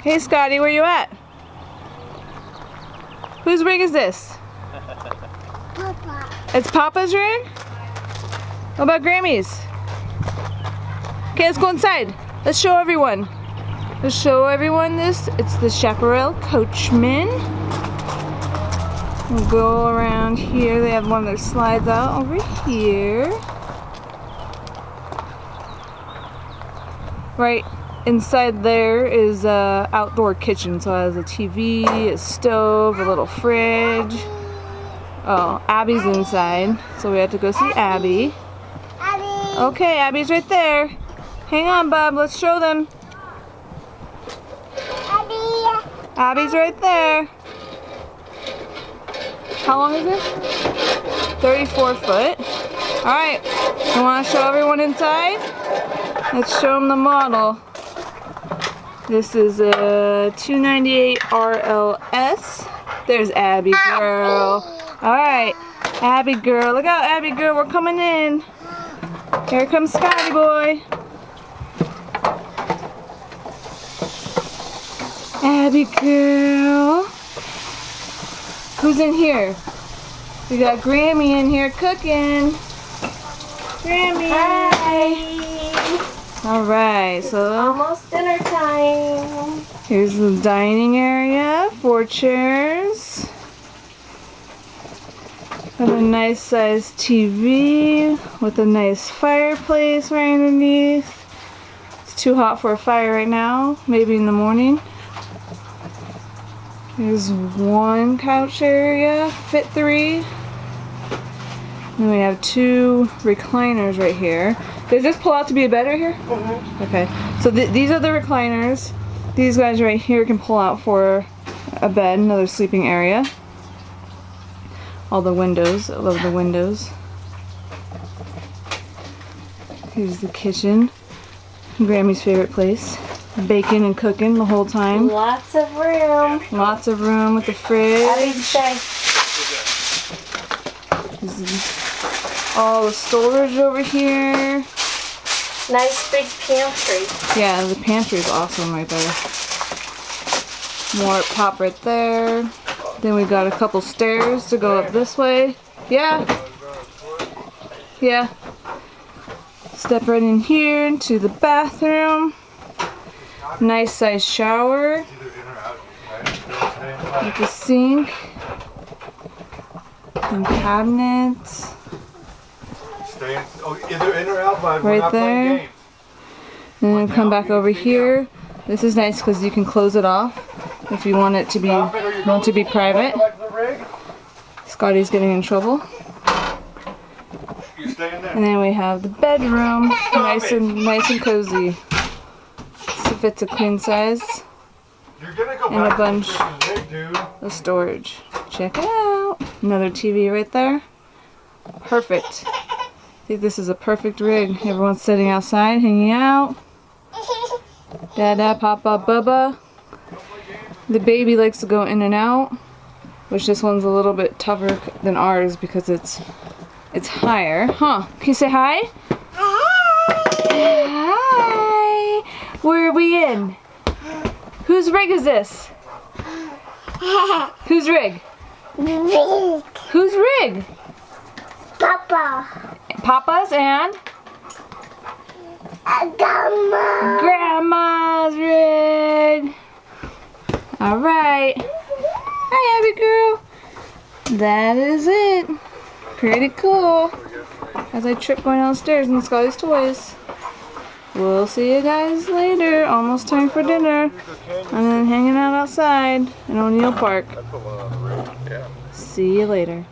Hey Scotty, where you at? Whose rig is this? Papa. It's Papa's rig? What about Grammy's? Okay, let's go inside. Let's show everyone. Let's show everyone this. It's the Chaparral Coachmen. We'll go around here. They have one of their slides out over here. Right inside there is a outdoor kitchen, so it has a TV, a stove, a little fridge. Oh, Abby's inside, so we have to go see Abby. Abby. Okay, Abby's right there. Hang on, Bub, let's show them. Abby. Abby's right there. How long is it? 34 foot. Alright, you want to show everyone inside? Let's show them the model. This is a 298RLS. There's Abby girl. Alright, Abby girl. Look out, Abby girl. We're coming in. Here comes Scotty boy. Abby girl. Who's in here? We got Grammy in here cooking. Grammy. Hi. Alright, so Almost dinner time. here's the dining area, 4 chairs. Got a nice sized TV with a nice fireplace right underneath. It's too hot for a fire right now, maybe in the morning. There's 1 couch area, fit 3. Then we have 2 recliners right here. Does this pull out to be a bed right here? Mm-hmm. Okay, so these are the recliners. These guys right here can pull out for a bed, another sleeping area. All the windows, I love the windows. Here's the kitchen, Grammy's favorite place. Baking and cooking the whole time. Lots of room. Lots of room with the fridge. Abby, stay. All the storage over here. Nice big pantry. Yeah, the pantry is awesome right there. More pop right there. Then we got a couple stairs to go up this way. Yeah. Yeah. Step right in here into the bathroom. Nice size shower. With the sink. And cabinets. Either in or out, but right there. And then come back over here. This is nice because you can close it off if you want it to be private. Scotty's getting in trouble. And then we have the bedroom, nice and cozy. This fits a queen size and a bunch of storage. Check it out. Another TV right there. Perfect. I think this is a perfect rig. Everyone's sitting outside, hanging out. Dada, Papa, Bubba. The baby likes to go in and out, which this one's a little bit tougher than ours because it's higher. Huh? Can you say hi? Hi. Where are we in? Whose rig is this? Whose rig? Whose rig? Papa. Papa's and Grandma. Grandma's rig. Alright. Hi, Abby girl. That is it. Pretty cool. As I trip going downstairs and Scotty's toys. We'll see you guys later. Almost time for dinner. And then hanging out outside in O'Neill Park. See you later.